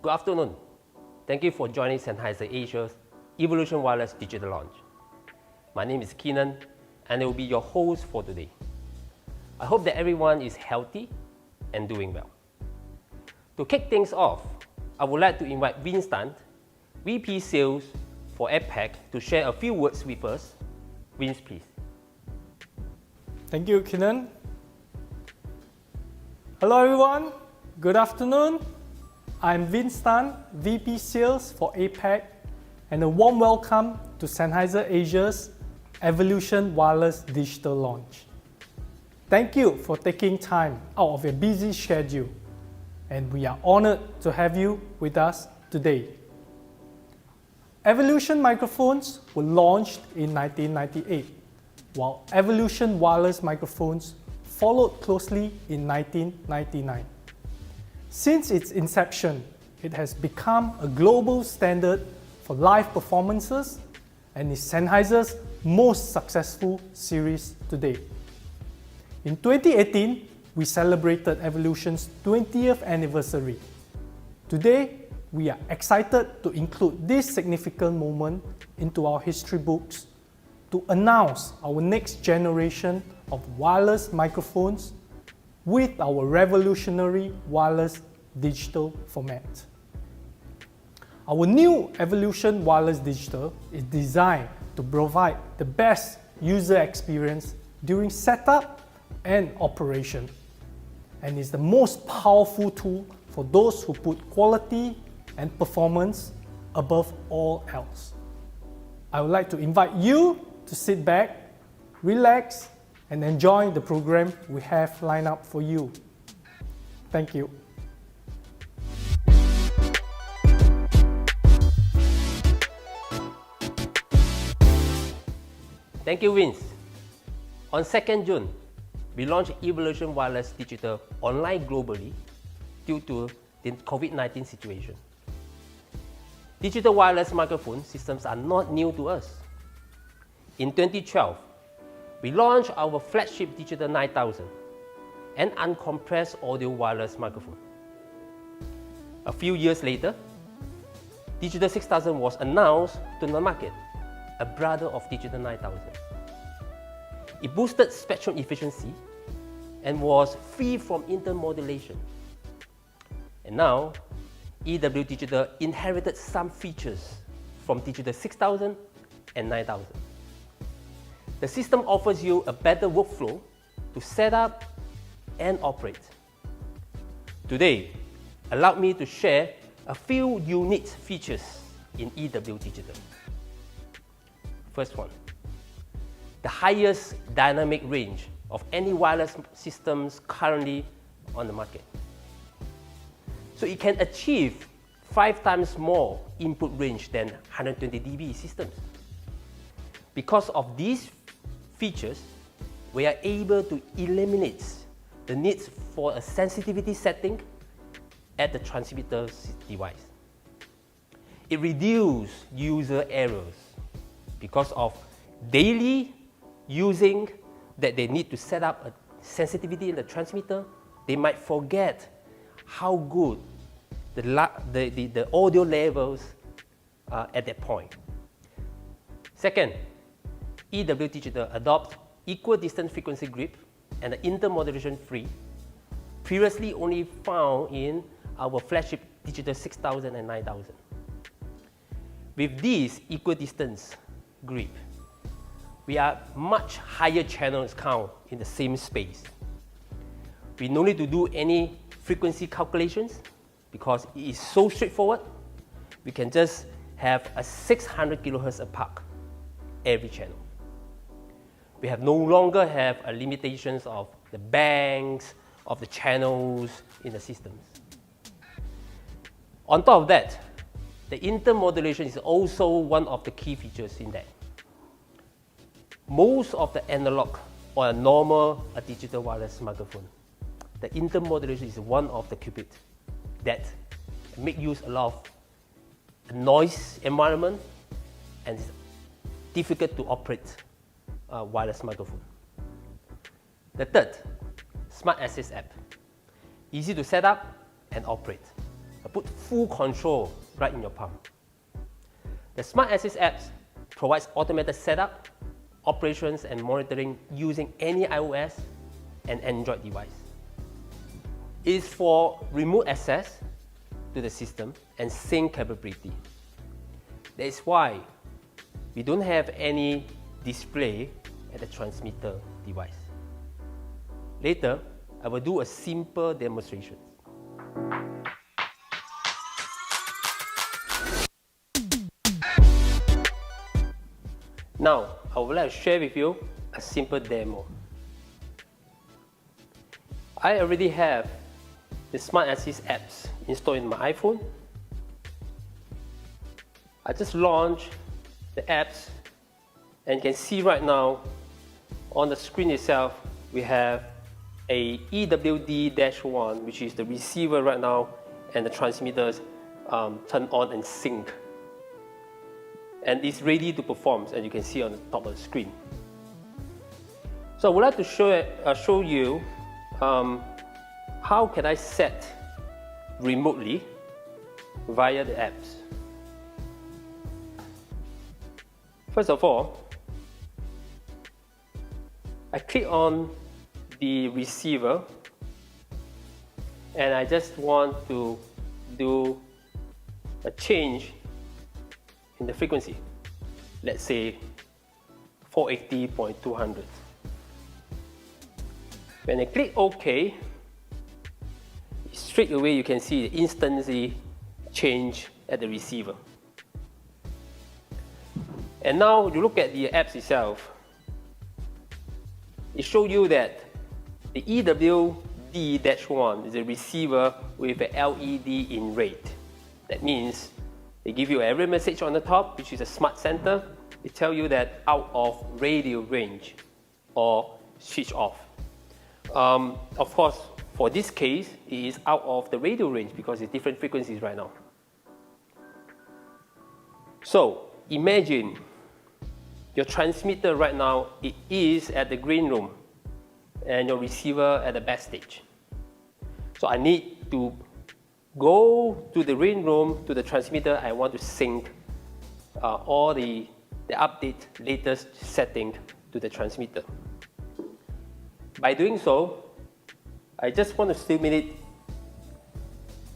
Good afternoon. Thank you for joining Sennheiser Asia's Evolution Wireless Digital Launch. My name is Keenan and I will be your host for today. I hope that everyone is healthy and doing well. To kick things off, I would like to invite Vince Tan, VP Sales for APAC, to share a few words with us. Vince, please. Thank you, Keenan. Hello everyone, good afternoon. I'm Vince Tan, VP Sales for APAC, and a warm welcome to Sennheiser Asia's Evolution Wireless Digital Launch. Thank you for taking time out of your busy schedule, and we are honored to have you with us today. Evolution microphones were launched in 1998, while Evolution wireless microphones followed closely in 1999. Since its inception, it has become a global standard for live performances and is Sennheiser's most successful series to date. In 2018, we celebrated Evolution's 20th anniversary. Today, we are excited to include this significant moment into our history books to announce our next generation of wireless microphones with our revolutionary wireless digital format. Our new Evolution Wireless Digital is designed to provide the best user experience during setup and operation, and is the most powerful tool for those who put quality and performance above all else. I would like to invite you to sit back, relax, and enjoy the program we have lined up for you. Thank you. Thank you, Vince. On 2nd June, we launched Evolution Wireless Digital online globally due to the COVID-19 situation. Digital wireless microphone systems are not new to us. In 2012, we launched our flagship Digital 9000, an uncompressed audio wireless microphone. A few years later, Digital 6000 was announced to the market, a brother of Digital 9000. It boosted spectrum efficiency and was free from intermodulation. And now, EW Digital inherited some features from Digital 6000 and 9000. The system offers you a better workflow to set up and operate. Today, allow me to share a few unique features in EW Digital. First one, the highest dynamic range of any wireless systems currently on the market. So it can achieve 5 times more input range than 120 dB systems. Because of these features, we are able to eliminate the need for a sensitivity setting at the transmitter device. It reduces user errors because of daily using that they need to set up a sensitivity in the transmitter. They might forget how good the audio levels are at that point. Second, EW Digital adopts equal distance frequency grip and intermodulation free, previously only found in our flagship Digital 6000 and 9000. With this equal distance grip, we are much higher channels count in the same space. We no need to do any frequency calculations because it is so straightforward. We can just have a 600 kHz apart every channel. We have no longer have a limitations of the banks of the channels in the systems. On top of that, the intermodulation is also one of the key features in that. Most of the analog or a normal digital wireless microphone, the intermodulation is one of the qubit that make use a lot of noise environment and it's difficult to operate wireless microphone. The third, Smart Access app. Easy to set up and operate. put full control right in your palm. The Smart Assist apps provides automated setup, operations and monitoring using any iOS and Android device. It is for remote access to the system and sync capability. That is why we don't have any display at the transmitter device. Later, I will do a simple demonstration. Now, I would like to share with you a simple demo. I already have the Smart Assist apps installed in my iPhone. I just launched the apps and you can see right now on the screen itself we have a EWD-1, which is the receiver right now, and the transmitters turn on and sync. And it's ready to perform, as you can see on the top of the screen. So I would like to show you how can I set remotely via the apps. First of all, I click on the receiver and I just want to do a change in the frequency, let's say 480.200. When I click OK, straight away you can see the instantly change at the receiver. And now you look at the apps itself, it shows you that the EWD-1 is a receiver with a LED in red. That means they give you every message on the top, which is a smart center. They tell you that out of radio range or switch off. Of course, for this case, it is out of the radio range because it's different frequencies right now. So imagine your transmitter right now, it is at the green room and your receiver at the backstage. So I need to go to the green room, to the transmitter. I want to sync all the update latest setting to the transmitter. By doing so, I just want to stimulate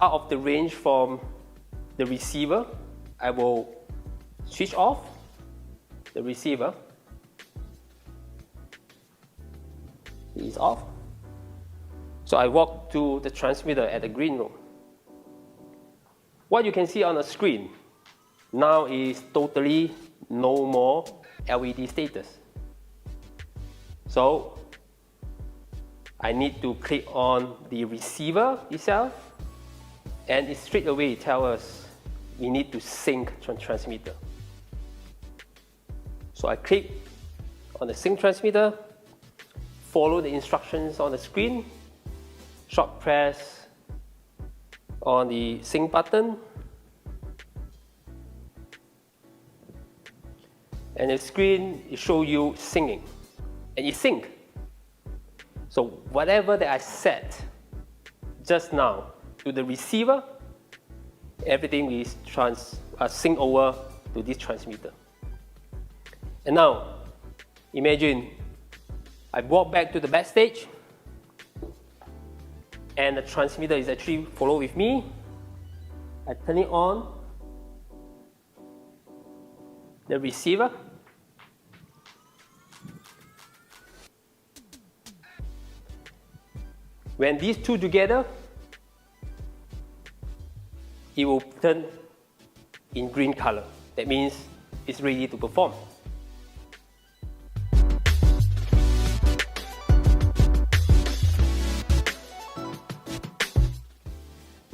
out of the range from the receiver. I will switch off the receiver. It is off. So I walk to the transmitter at the green room. What you can see on the screen now is totally no more LED status. So I need to click on the receiver itself and it straight away tells us we need to sync transmitter. So I click on the sync transmitter, follow the instructions on the screen, short press on the sync button, and the screen it shows you singing, and it sync. So whatever that I set just now to the receiver, everything is sync over to this transmitter. And now, imagine I walk back to the backstage and the transmitter is actually follow with me. I turn it on, the receiver. When these two together, it will turn in green color. That means it's ready to perform.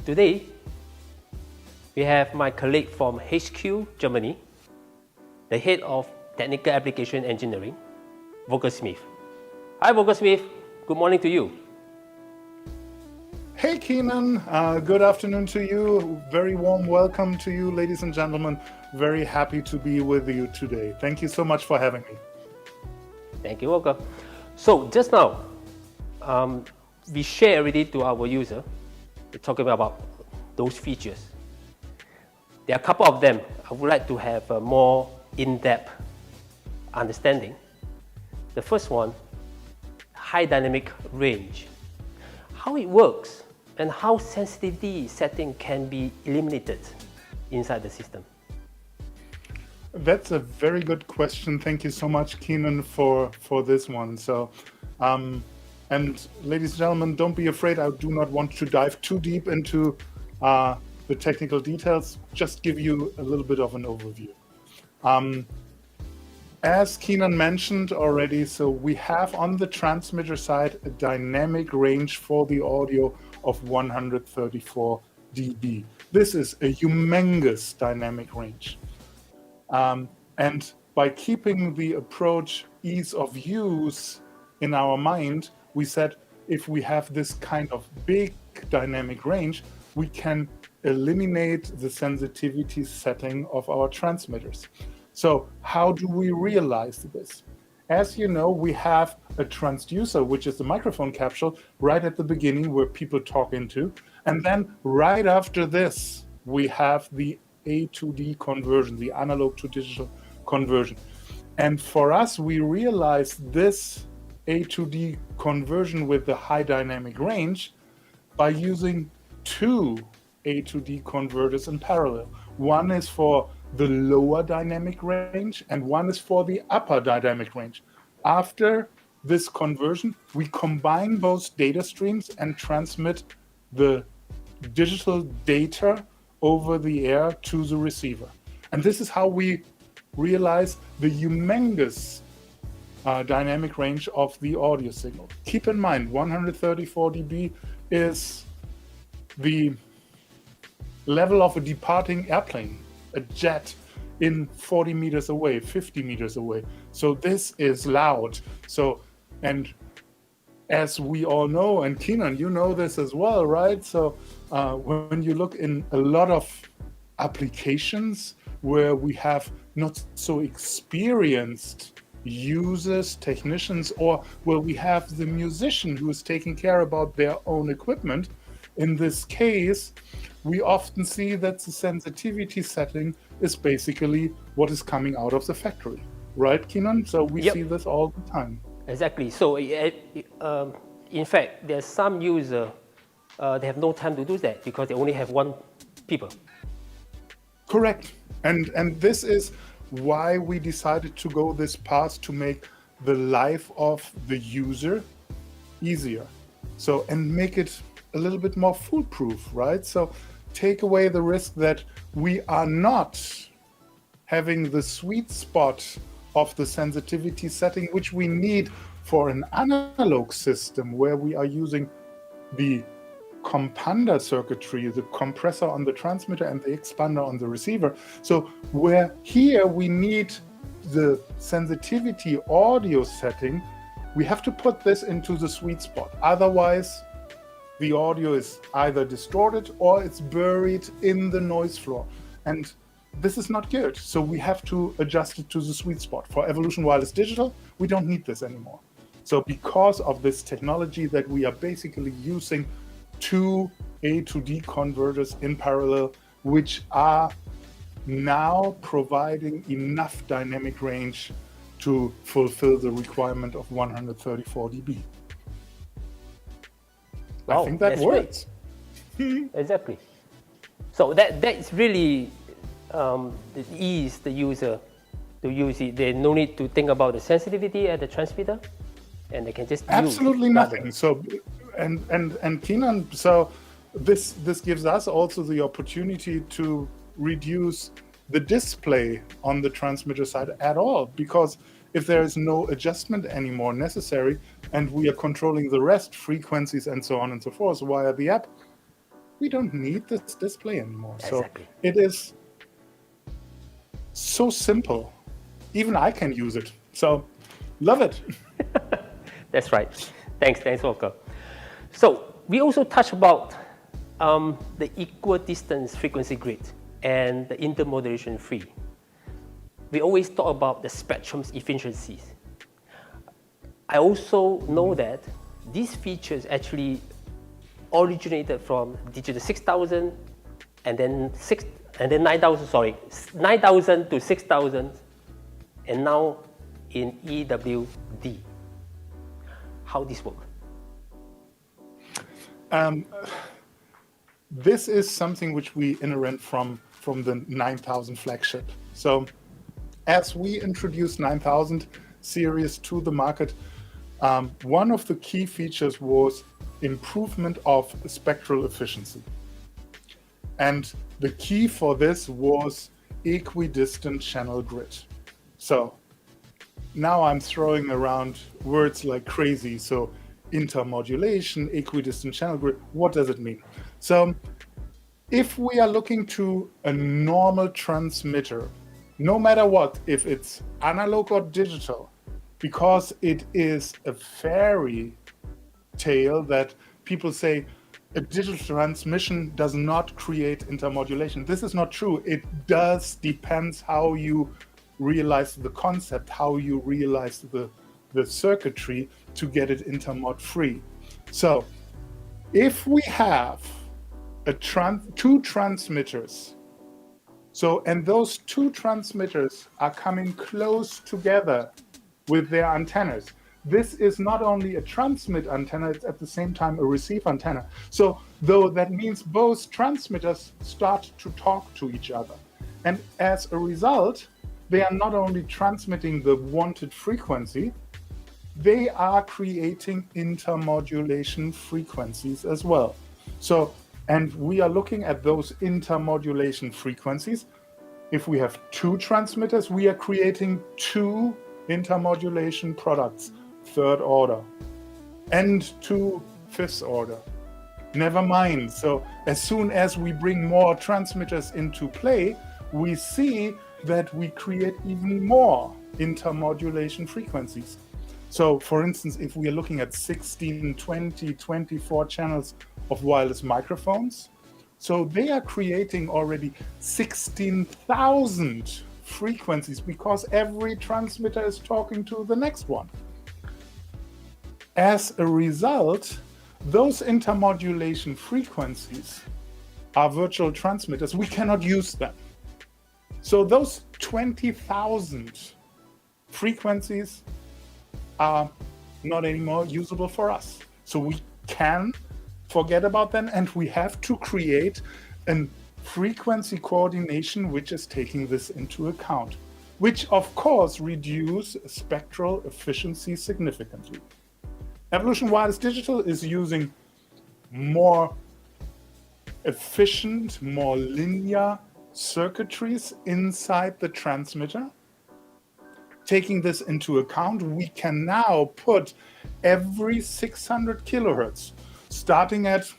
Today, we have my colleague from HQ, Germany, the head of Technical Application Engineering, Volker Smith. Hi, Volker Smith. Good morning to you. Hey, Keenan. Good afternoon to you. Very warm welcome to you, ladies and gentlemen. Very happy to be with you today. Thank you so much for having me. Thank you, Volker. So just now, we share already to our user. We're talking about those features. There are a couple of them I would like to have a more in-depth understanding. The first one, high dynamic range. How it works and how sensitivity setting can be eliminated inside the system. That's a very good question. Thank you so much, Keenan, for this one. So, and ladies and gentlemen, don't be afraid. I do not want to dive too deep into the technical details. Just give you a little bit of an overview. As Keenan mentioned already, so we have on the transmitter side a dynamic range for the audio of 134 dB. This is a humongous dynamic range. And by keeping the approach ease of use in our mind, we said if we have this kind of big dynamic range, we can eliminate the sensitivity setting of our transmitters. So how do we realize this? As you know, we have a transducer, which is the microphone capsule, right at the beginning where people talk into. And then right after this, we have the A to D conversion, the analog to digital conversion. And for us, we realized this A to D conversion with the high dynamic range by using two A to D converters in parallel. One is for the lower dynamic range and one is for the upper dynamic range. After this conversion, we combine both data streams and transmit the digital data over the air to the receiver. And this is how we realize the humongous dynamic range of the audio signal. Keep in mind, 134 dB is the level of a departing airplane, a jet in 40 meters away, 50 meters away. So this is loud. So, and as we all know, and Keenan, you know this as well, right? So when you look in a lot of applications where we have not so experienced users, technicians, or where we have the musician who is taking care about their own equipment, in this case, we often see that the sensitivity setting is basically what is coming out of the factory, right, Keenan? So we see this all the time. Exactly. So in fact, there's some user, they have no time to do that because they only have one people. Correct. And this is why we decided to go this path to make the life of the user easier. So, and make it a little bit more foolproof, right? So take away the risk that we are not having the sweet spot of the sensitivity setting, which we need for an analog system where we are using the compander circuitry, the compressor on the transmitter and the expander on the receiver. So where here we need the sensitivity audio setting, we have to put this into the sweet spot. Otherwise, the audio is either distorted or it's buried in the noise floor. And this is not good. So we have to adjust it to the sweet spot. For Evolution Wireless Digital, we don't need this anymore. So because of this technology that we are basically using two A to D converters in parallel, which are now providing enough dynamic range to fulfill the requirement of 134 dB. Wow, I think that works. Exactly. So that's really the ease the user to use it. They no need to think about the sensitivity at the transmitter, and they can just absolutely use nothing. So, and Keenan, so this gives us also the opportunity to reduce the display on the transmitter side at all, because if there is no adjustment anymore necessary and we are controlling the rest, frequencies and so on and so forth via the app, we don't need this display anymore. Exactly. So it is so simple. Even I can use it. So love it. That's right. Thanks, Volker. So we also touched about the equal distance frequency grid and the intermodulation free. We always talk about the spectrum's efficiencies. I also know that these features actually originated from Digital 6000 and then 9,000, sorry, 9,000 to 6,000, and now in EWD. How this work? This is something which we inherit from the 9000 flagship. So as we introduced 9000 series to the market, one of the key features was improvement of spectral efficiency. And the key for this was equidistant channel grid. So now I'm throwing around words like crazy. So intermodulation, equidistant channel grid, what does it mean? So if we are looking to a normal transmitter, no matter what, if it's analog or digital, because it is a fairy tale that people say a digital transmission does not create intermodulation. This is not true. It does, depends how you realize the concept, how you realize the circuitry to get it intermod free. So if we have two transmitters, and those two transmitters are coming close together with their antennas, this is not only a transmit antenna, it's at the same time a receive antenna. So though that means both transmitters start to talk to each other. And as a result, they are not only transmitting the wanted frequency, they are creating intermodulation frequencies as well. So, and we are looking at those intermodulation frequencies. If we have two transmitters, we are creating two intermodulation products, third order, and two fifth order. Never mind. So as soon as we bring more transmitters into play, we see that we create even more intermodulation frequencies. So for instance, if we are looking at 16, 20, 24 channels of wireless microphones, so they are creating already 16,000 frequencies because every transmitter is talking to the next one. As a result, those intermodulation frequencies are virtual transmitters. We cannot use them. So those 20,000 frequencies are not anymore usable for us. So we can forget about them, and we have to create a frequency coordination which is taking this into account, which of course reduce spectral efficiency significantly. Evolution Wireless Digital is using more efficient, more linear circuitries inside the transmitter. Taking this into account, we can now put every 600 kilohertz, starting at,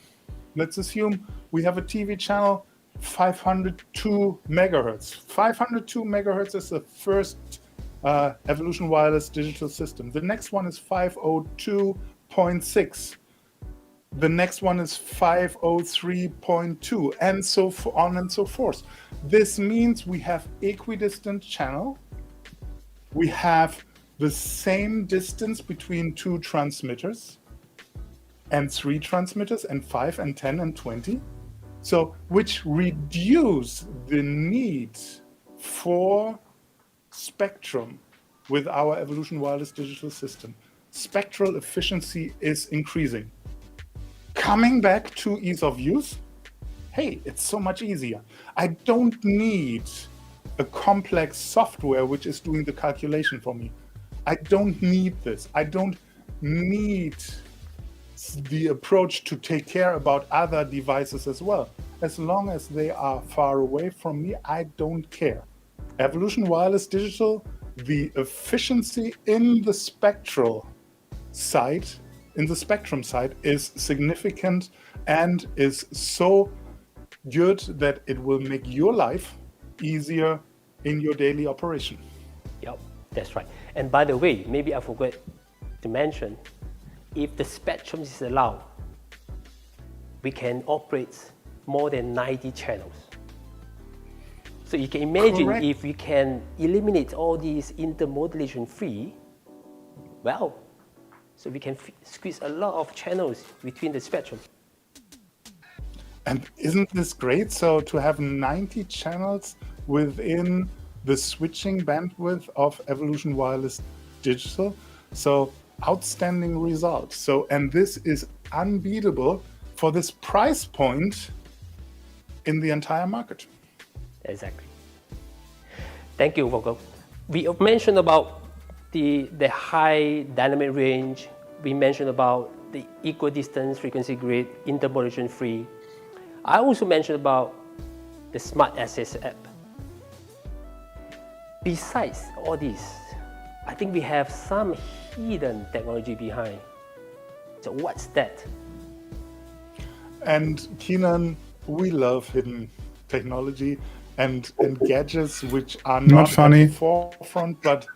let's assume we have a TV channel 502 megahertz. 502 megahertz is the first Evolution Wireless Digital system. The next one is 502.6. The next one is 503.2, and so on and so forth. This means we have equidistant channel. We have the same distance between two transmitters, and three transmitters, and 5 and 10 and 20. So, which reduce the need for spectrum with our Evolution Wireless Digital system. Spectral efficiency is increasing. Coming back to ease of use, hey, it's so much easier. I don't need a complex software which is doing the calculation for me. I don't need this. I don't need the approach to take care about other devices as well. As long as they are far away from me, I don't care. Evolution Wireless Digital, the efficiency in the spectral side, in the spectrum side, is significant and is so good that it will make your life easier in your daily operation. Yep, that's right. And by the way, maybe I forgot to mention, if the spectrum is allowed, we can operate more than 90 channels. So you can imagine Correct. if we can eliminate all these intermodulation free, well, so we can squeeze a lot of channels between the spectrum. And isn't this great? So to have 90 channels within the switching bandwidth of Evolution Wireless Digital. So outstanding results. So, and this is unbeatable for this price point in the entire market. Exactly. Thank you, Volker. We mentioned about the high dynamic range. We mentioned about the equidistance, frequency grid, interpolation free. I also mentioned about the Smart Access app. Besides all this, I think we have some hidden technology behind. So what's that? And Keenan, we love hidden technology and gadgets which are not funny. at the forefront, but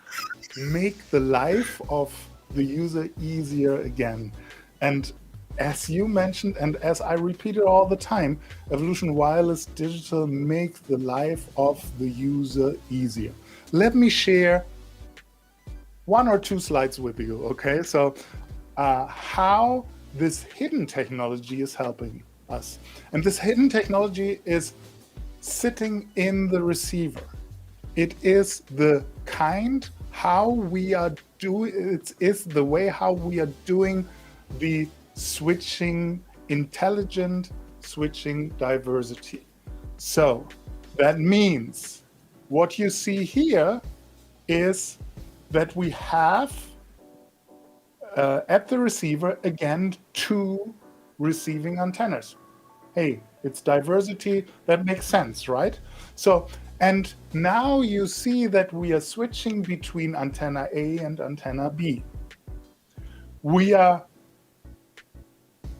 make the life of the user easier again. And as you mentioned, and as I repeat it all the time, Evolution Wireless Digital makes the life of the user easier. Let me share 1 or 2 slides with you, okay? So how this hidden technology is helping us. And this hidden technology is sitting in the receiver. It is the kind how we are doing, it is the way how we are doing the switching, intelligent switching diversity. So that means what you see here is that we have at the receiver again 2 receiving antennas. Hey, it's diversity, that makes sense, right? So, and now you see that we are switching between antenna A and antenna B. We are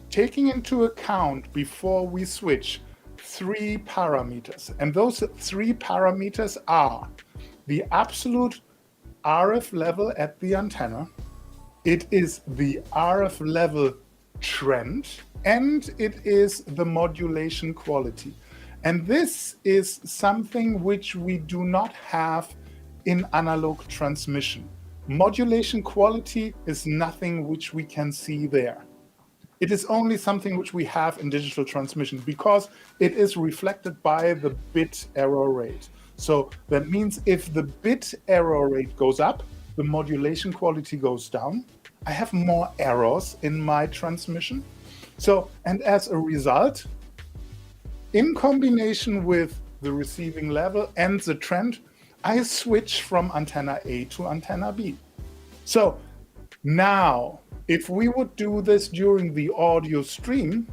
taking into account before we switch 3 parameters, and those 3 parameters are the absolute RF level at the antenna, it is the RF level trend, and it is the modulation quality. And this is something which we do not have in analog transmission. Modulation quality is nothing which we can see there. It is only something which we have in digital transmission because it is reflected by the bit error rate. So that means if the bit error rate goes up, the modulation quality goes down. I have more errors in my transmission. So, and as a result, in combination with the receiving level and the trend, I switch from antenna A to antenna B. So now, if we would do this during the audio stream,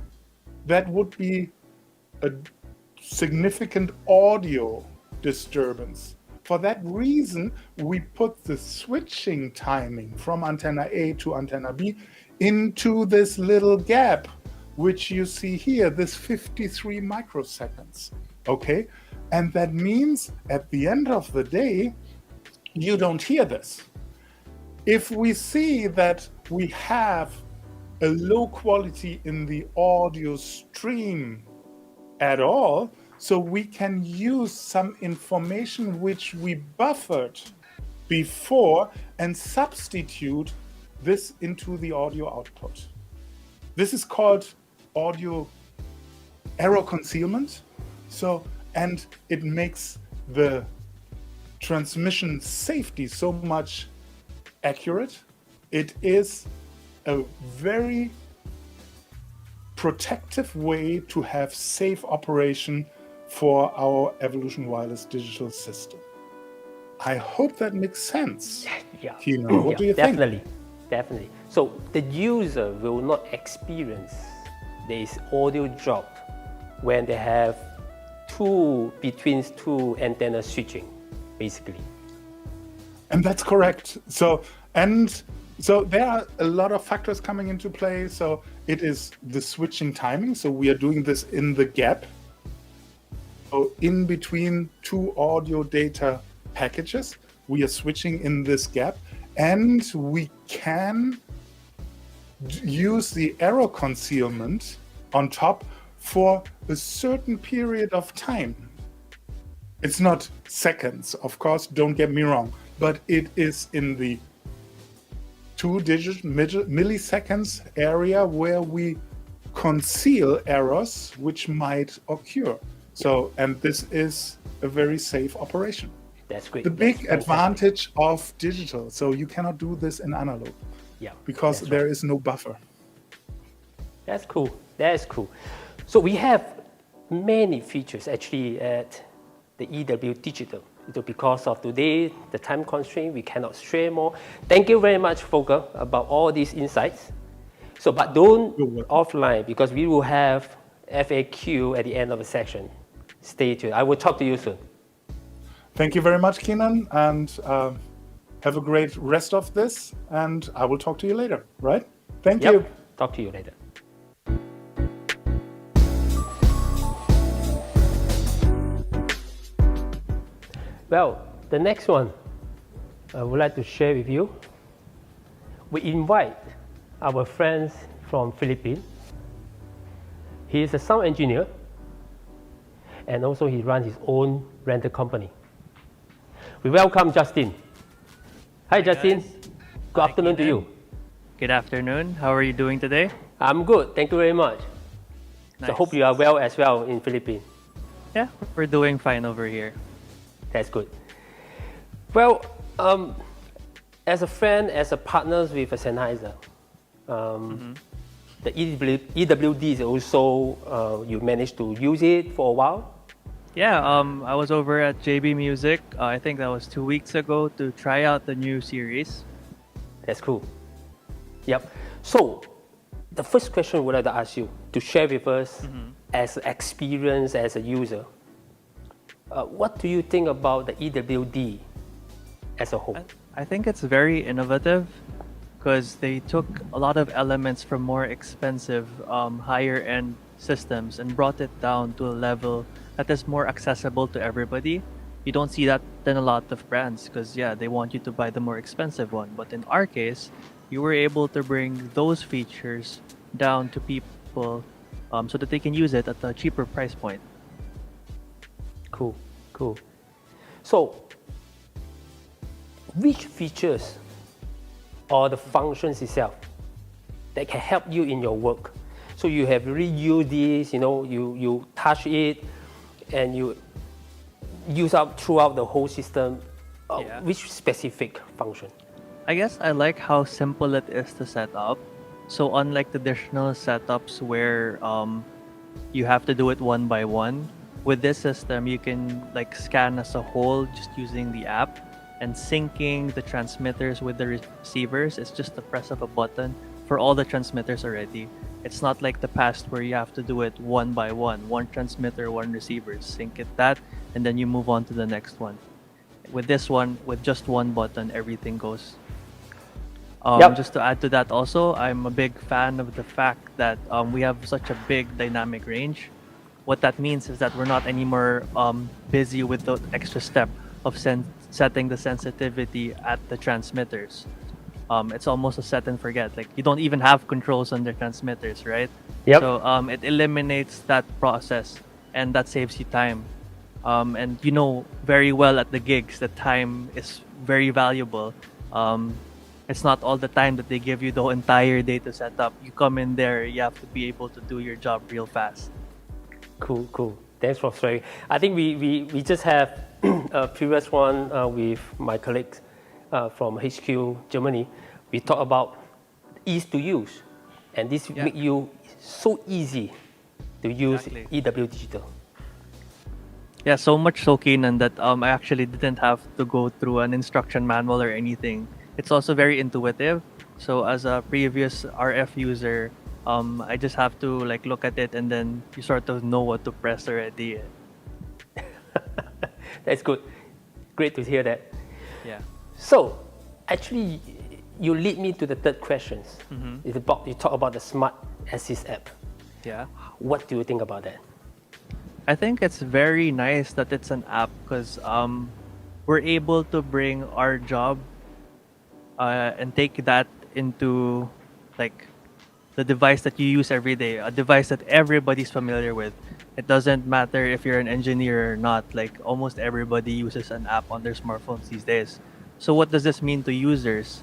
that would be a significant audio disturbance. For that reason, we put the switching timing from antenna A to antenna B into this little gap, which you see here, this 53 microseconds, okay? And that means at the end of the day, you don't hear this. If we see that we have a low quality in the audio stream at all, so we can use some information which we buffered before and substitute this into the audio output. This is called audio error concealment. So, and it makes the transmission safety so much accurate. It is a very protective way to have safe operation for our Evolution Wireless Digital system. I hope that makes sense. Yeah. Keenan, what do you think? Definitely. So the user will not experience this audio drop when they have between two antenna switching, basically. And that's correct. So there are a lot of factors coming into play. So it is the switching timing. So we are doing this in the gap. So in between 2 audio data packages, we are switching in this gap, and we can use the error concealment on top for a certain period of time. It's not seconds, of course, don't get me wrong, but it is in the 2-digit milliseconds area where we conceal errors which might occur. So, and this is a very safe operation. That's great. The That's big fantastic. advantage of digital. So you cannot do this in analog Yeah, because that's there right. is no buffer. That's cool. That is cool. So we have many features actually at the EW Digital. Because of today, the time constraint, we cannot share more. Thank you very much, Volker, about all these insights. So, but don't You're welcome. offline because we will have FAQ at the end of the section. Stay tuned. I will talk to you soon. Thank you very much, Keenan, and have a great rest of this. And I will talk to you later, right? Thank you. Talk to you later. Well, the next one I would like to share with you. We invite our friends from Philippines. He is a sound engineer and also he runs his own rental company. We welcome Justin. Hi Justin, guys. good Hi, afternoon to Keenan. you. Good afternoon. How are you doing today? I'm good, thank you very much. So Nice. hope you are well as well in Philippines. Yeah, we're doing fine over here. That's good. Well, as a friend, as a partners with Sennheiser, the EWD is also, you managed to use it for a while. Yeah, I was over at JB Music. I think that was 2 weeks ago to try out the new series. That's cool. Yep. So, the first question I would like to ask you to share with us as an experience as a user. What do you think about the EWD as a whole? I think it's very innovative because they took a lot of elements from more expensive, higher end systems and brought it down to a level that is more accessible to everybody. You don't see that in a lot of brands because, yeah, they want you to buy the more expensive one. But in our case, you were able to bring those features down to people so that they can use it at a cheaper price point. Cool, cool. So, which features or the functions itself that can help you in your work? So you have really used this, you touch it and you use up throughout the whole system. Yeah. Which specific function? I guess I like how simple it is to set up. So unlike traditional setups where you have to do it one by one, with this system you can like scan as a whole just using the app, and syncing the transmitters with the receivers is just the press of a button for all the transmitters already. It's not like the past where you have to do it one by one transmitter, one receiver, sync it that, and then you move on to the next one. With this one, with just one button, everything goes. Yep. Just to add to that also, I'm a big fan of the fact that we have such a big dynamic range. What that means is that we're not anymore busy with the extra step of setting the sensitivity at the transmitters. It's almost a set and forget. Like you don't even have controls on the transmitters, right? Yep. So it eliminates that process, and that saves you time. And you know very well at the gigs that time is very valuable. It's not all the time that they give you the entire day to set up. You come in there, you have to be able to do your job real fast. Cool, cool. Thanks for sharing. I think we just have a previous one with my colleagues from HQ Germany. We talk about ease to use, and this Yeah. make you so easy to use Exactly. EW Digital. Yeah, so much so Keenan that I actually didn't have to go through an instruction manual or anything. It's also very intuitive. So as a previous RF user, I just have to like look at it and then you sort of know what to press already. That's good. Great to hear that. Yeah. So, actually, you lead me to the third questions. It's about, you talk about the Smart Assist app. Yeah. What do you think about that? I think it's very nice that it's an app because we're able to bring our job and take that into like the device that you use every day, a device that everybody's familiar with. It doesn't matter if you're an engineer or not, like almost everybody uses an app on their smartphones these days. So what does this mean to users?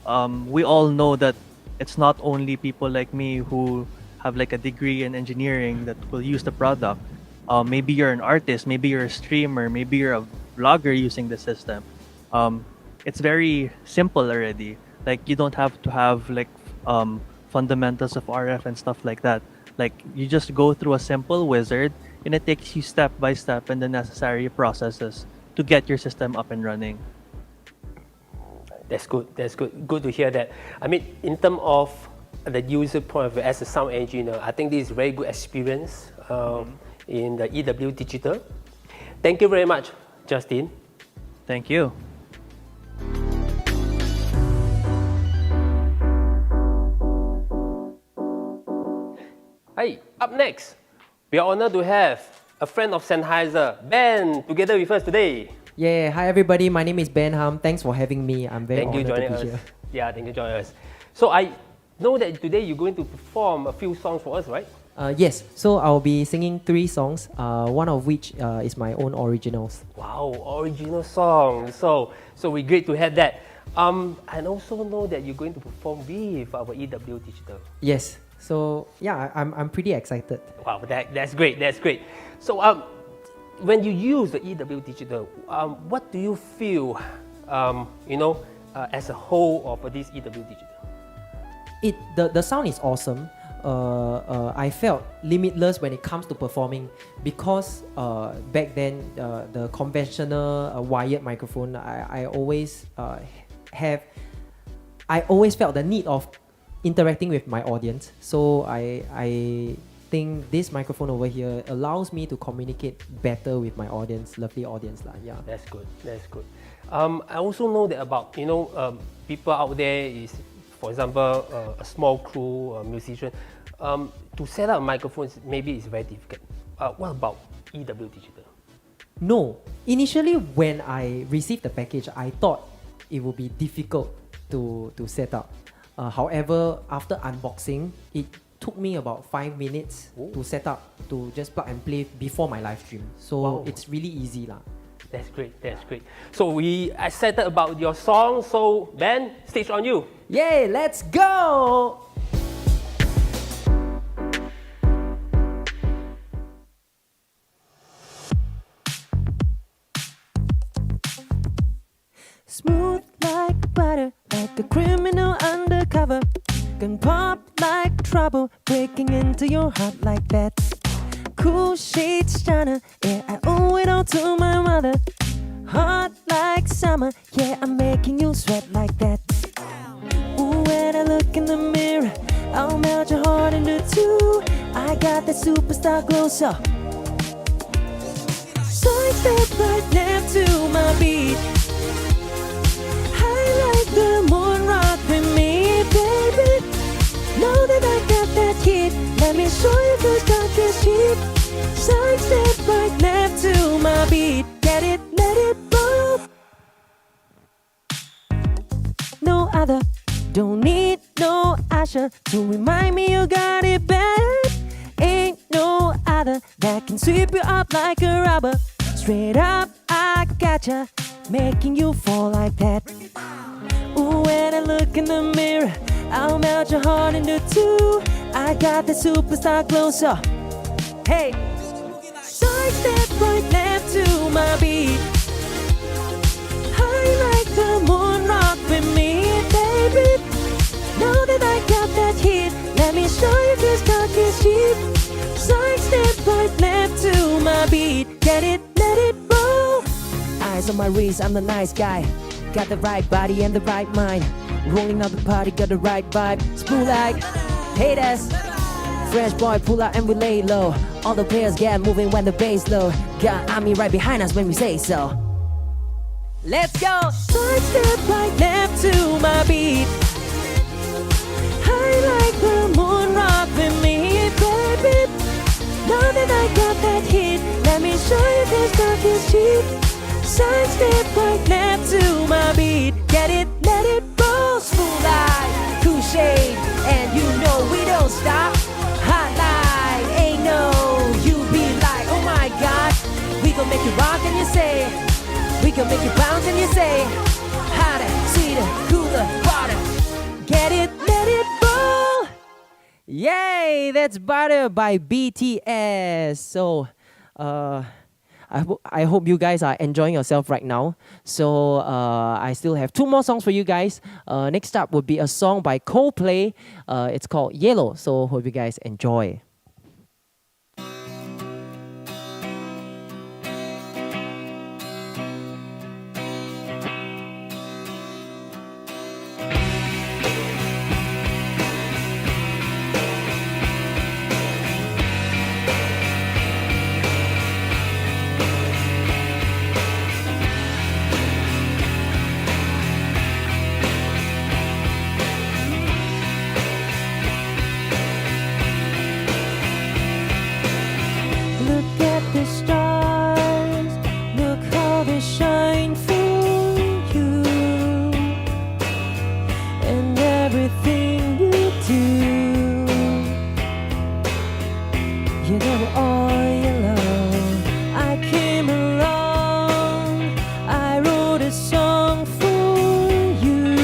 We all know that it's not only people like me who have like a degree in engineering that will use the product. Maybe you're an artist, maybe you're a streamer, maybe you're a vlogger using the system. It's very simple already. Like you don't have to have like fundamentals of RF and stuff like that. Like you just go through a simple wizard and it takes you step by step in the necessary processes to get your system up and running. That's good. That's good. Good to hear that. I mean, in terms of the user point of view, as a sound engineer, I think this is very good experience in the EW Digital. Thank you very much, Justin. Thank you. Hey, up next, we are honored to have a friend of Sennheiser, Ben, together with us today. Yeah, hi everybody. My name is Ben Ham. Thanks for having me. I'm very Thank you honored joining to be us. here. Yeah, thank you joining us. So I know that today you're going to perform a few songs for us, right? Yes, so I'll be singing 3 songs, one of which is my own originals. Wow, original song. So we're great to have that. And also know that you're going to perform with our EW Digital. Yes, so yeah, I'm pretty excited. Wow, that's great. That's great. So when you use the EW Digital, what do you feel, as a whole of this EW Digital? The sound is awesome. I felt limitless when it comes to performing because back then the conventional wired microphone I always felt the need of interacting with my audience. So I think this microphone over here allows me to communicate better with my audience, lovely audience lah. Yeah. That's good. That's good. I also know that about people out there is, for example, a small crew, a musician, to set up microphones maybe it's very difficult. What about EW Digital? No, initially when I received the package, I thought it would be difficult to set up. However, after unboxing, it took me about 5 minutes to set up, to just plug and play before my live stream. So Wow. it's really easy lah. That's great. That's great. So we excited about your song. So Ben, stage on you. Yay, let's go! Smooth like butter, like a criminal undercover. Can pop like trouble, breaking into your heart like that. Cool shades shiner, yeah, I owe it all to my mother. Hot like summer, yeah, I'm making you sweat like that. Ooh, when I look in the mirror, I'll melt your heart into 2. I got that superstar glow, so sidestep right left to my beat. High like the moon, rock with me, baby. Know that I got that heat. Let me show you this dark is cheap. Sidestep right left to my beat. Get it, let it roll. No other, don't need no usher to remind me you got it bad. Ain't no other that can sweep you up like a rubber. Straight up, I gotcha, making you fall like that. Ooh, when I look in the mirror, I'll melt your heart into 2. I got the superstar glow, so hey, sidestep right left to my beat. High like the moon, rock with me, baby. Know that I got that heat. Let me show you this dark is cheap. Sidestep right left to my beat. Get it, let it roll. Eyes on my wrist, I'm the nice guy. Got the right body and the right mind. Rolling out the party, got the right vibe. Spool like haters. Fresh boy, pull out and we lay low. All the players get moving when the bass low. Got army right behind us when we say so. Let's go! Sidestep right left to my beat. High like the moon, rock with me, baby. Know that I got that heat. Let me show you this dark is cheap. Sidestep right left to my beat. Get it, let it roll. Smooth like cool shade, and you know we don't stop. Hot like ain't no, you be like, oh my god. We gon' make you rock and you say, we gon' make you bounce and you say, hotter, sweeter, cooler, hotter. Get it, let it roll. Yay! Yay! That's Butter by BTS. So, I hope you guys are enjoying yourself right now. So I still have two more songs for you guys. Next up would be a song by Coldplay. It's called Yellow. So hope you guys enjoy. Look at the stars, look how they shine for you, and everything you do. Yeah, they were all yellow. I came along, I wrote a song for you,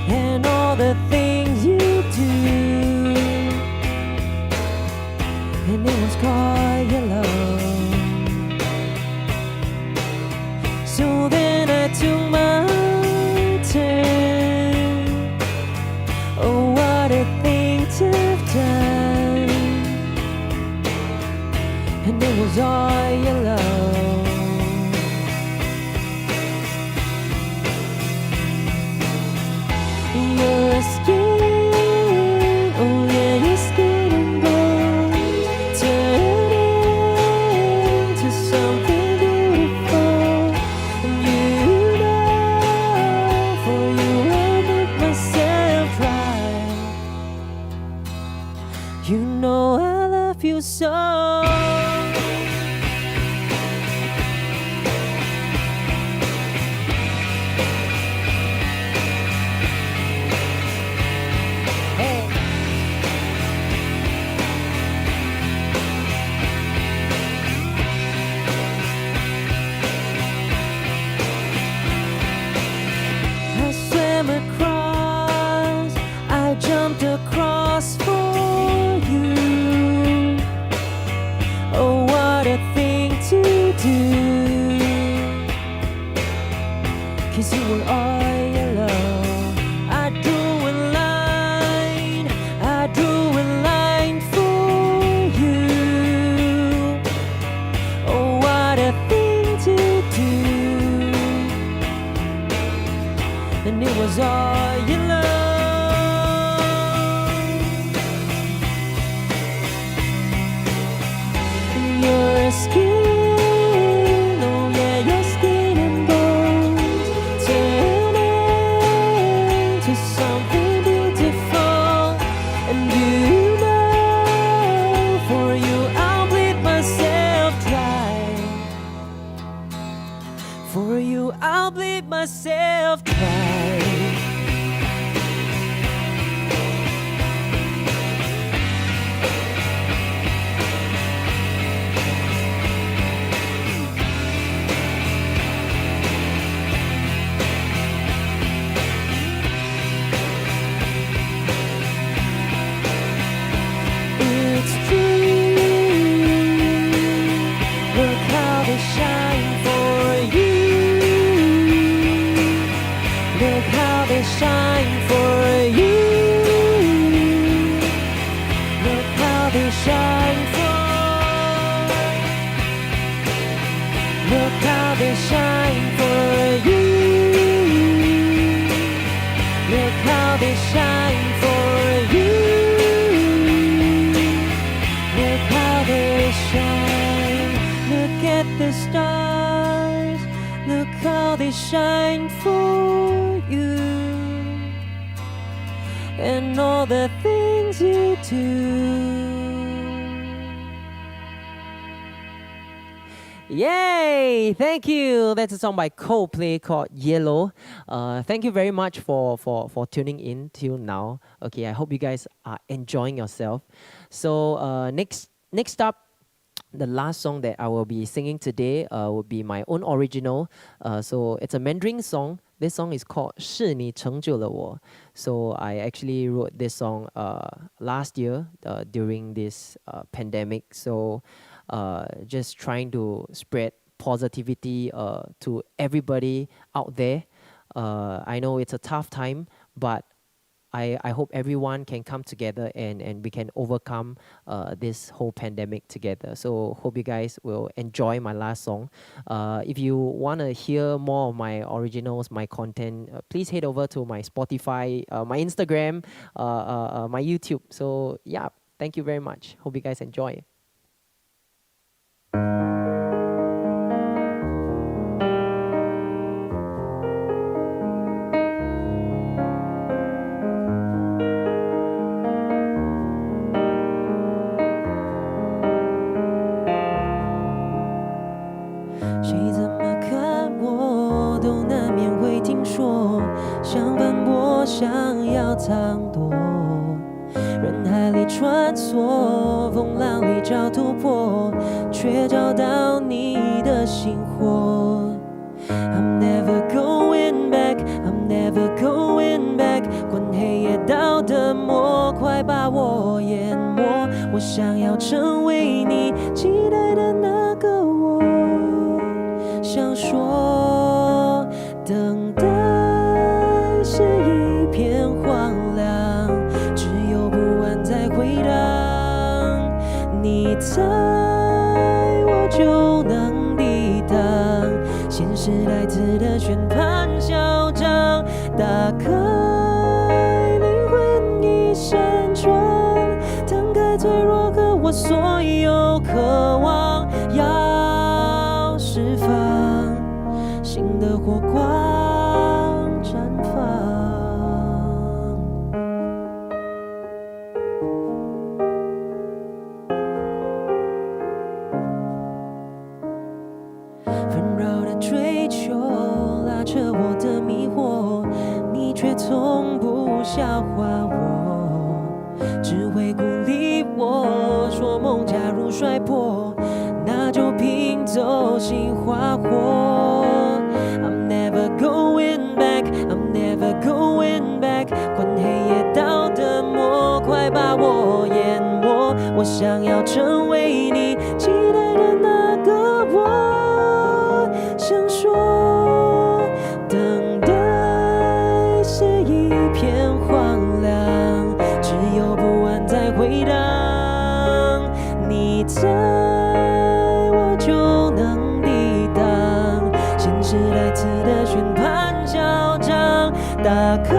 and all the things you do. And it was called Yellow. So then I took my turn. Oh, what a thing to have done. And it was all yellow. Your skin, oh yeah, your skin and bones turn into something beautiful. And you know, for you I'll make myself cry. You know I love you so. I swam across, I jumped across for you. Oh, what a thing to do. 'Cause you were all yellow. I drew a line, I drew a line for you. Oh, what a thing to do. And it was all yellow. Your skin, oh yeah, your skin and bones turn into something beautiful. And you know, for you I'll bleed myself dry. For you I'll bleed myself dry. It's true. Look how they shine for you. Look how they shine for you. Look how they shine for. Look how they shine for you. Look how they shine for you. Look how they shine. Look at the stars. Look how they shine for you. And all the things you do. Yay! Thank you. That's a song by Coldplay called Yellow. Thank you very much for tuning in till now. Okay, I hope you guys are enjoying yourself. So next up, the last song that I will be singing today will be my own original. So it's a Mandarin song This song is called 是你成就了我. So I actually wrote this song last year during this pandemic. So just trying to spread positivity to everybody out there. I know it's a tough time, but I hope everyone can come together and we can overcome this whole pandemic together. So hope you guys will enjoy my last song. If you want to hear more of my originals, my content, please head over to my Spotify, my Instagram, my YouTube. So yeah, thank you very much. Hope you guys enjoy. 谁怎么看我都难免会听说，想反驳，想要藏躲，人海里穿梭，风浪里找突破，却找到你的星火。I'm never going back, I'm never going back。管黑夜到的魔，快把我淹没。我想要成为你期待的那个我。想说，等待是一片荒凉，只有不安在回荡。你在，我就能抵挡。现实来自的宣判嚣张，打开灵魂一扇窗，摊开脆弱和我所有渴望，要释放新的火光绽放。纷扰的追求拉扯我的迷惑，你却从不笑话我，只会鼓励我说梦假如摔破，那就拼走心花火。I'm never going back, I'm never going back。管黑夜到的魔，快把我淹没。我想要成为你期待的那个我。想说，等待是一片荒凉，只有不安在回荡。你在，我就能抵挡现实来自的宣判嚣张，打开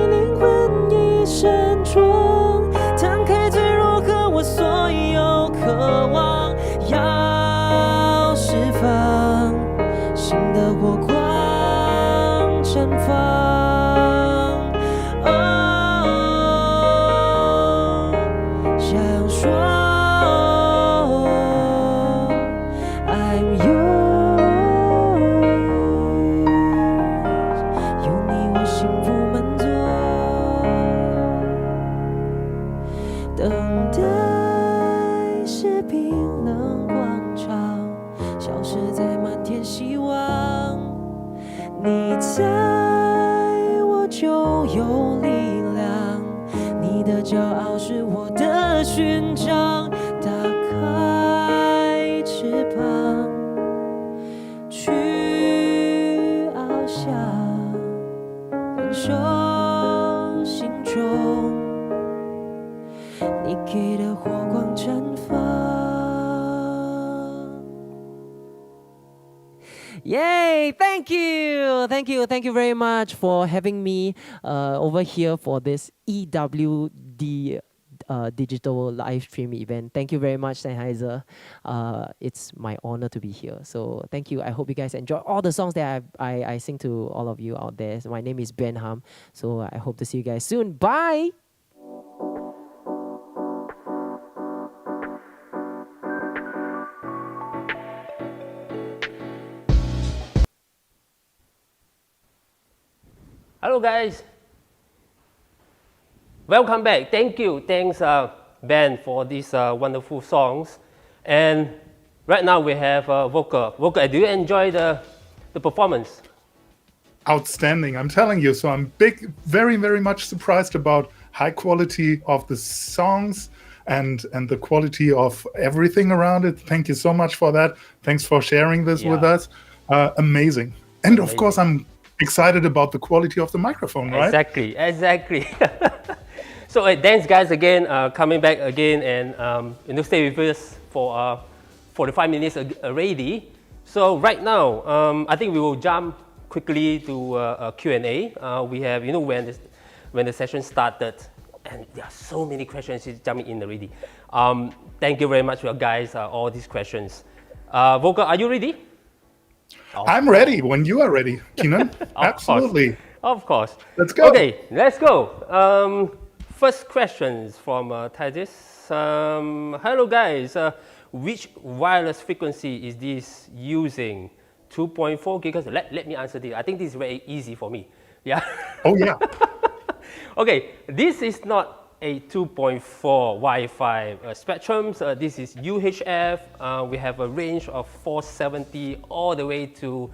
灵魂一扇窗，摊开脆弱和我所有渴望，要释放新的火光绽放。想说 I'm yours， 有你我幸福满座。等待是冰冷广场，消失在满天希望。你在，我就有力量。你的骄傲是我的勋章。打开翅膀，去翱翔，感受心中你给的火光绽放。Yay! Thank you very much for having me over here for this EWD digital live stream event. Thank you very much, Sennheiser. It's my honor to be here. So thank you. I hope you guys enjoy all the songs that I sing to all of you out there. So my name is Ben Ham. So I hope to see you guys soon. Bye! Hello guys, welcome back. Thanks Ben for these wonderful songs. And right now we have Vocal. Vocal, do you enjoy the performance? outstanding. I'm telling you. So I'm very much surprised about high quality of the songs and the quality of everything around it. Thank you so much for that. Thanks for sharing this with Yeah. us. Amazing. And of Amazing. course, I'm excited about the quality of the microphone, right? Exactly. So thanks guys again, coming back again and stay with us for 45 minutes already. So right now, I think we will jump quickly to Q&A. We have, when the session started, and there are so many questions jumping in already. Thank you very much, guys, all these questions. Volker, are you ready? I'm ready when you are ready, Keenan. Absolutely. Of course. Let's go. Okay, let's go. First questions from Thadis. Hello guys, which wireless frequency is this using? 2.4 gigahertz. Let me answer this. I think this is very easy for me. Yeah. Oh, yeah. Okay, this is not a 2.4 Wi-Fi spectrum. This is UHF. We have a range of 470 all the way to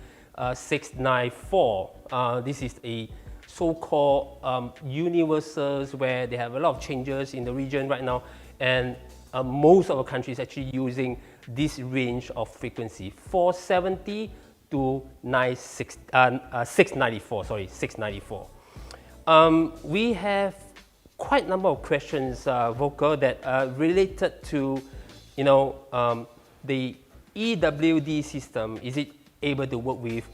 694. This is a so-called universals where they have a lot of changes in the region right now, and most of the countries actually using this range of frequency, 470 to 694. Sorry, 694. We have quite a number of questions, Volker, that are related to, the EWD system. Is it able to work with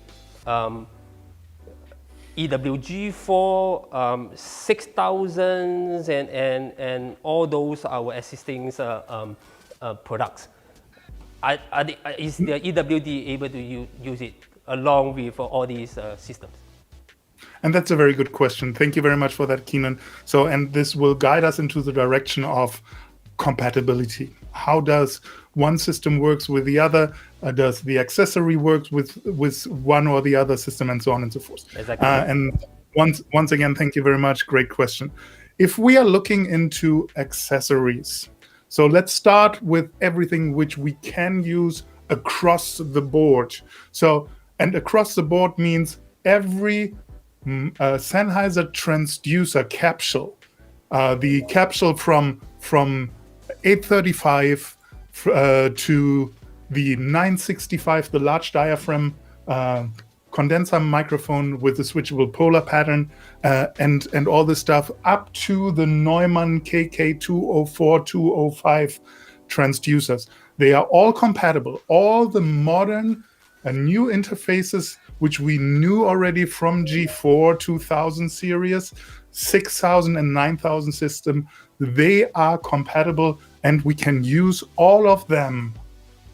EWG4, 6000s, and all those our existing products? Is the EWD able to use it along with all these systems? And that's a very good question. Thank you very much for that, Keenan. So, and this will guide us into the direction of compatibility. How does one system works with the other? Does the accessory works with one or the other system, and so on and so forth? Exactly. And once again, thank you very much. Great question. If we are looking into accessories, so let's start with everything which we can use across the board. So, and across the board means every Sennheiser transducer capsule, the capsule from 835 to the 965, the large diaphragm condenser microphone with the switchable polar pattern, and all this stuff, up to the Neumann KK204, 205 transducers. They are all compatible. All the modern new interfaces, which we knew already from G4 2000 series, 6000 and 9000 system, they are compatible, and we can use all of them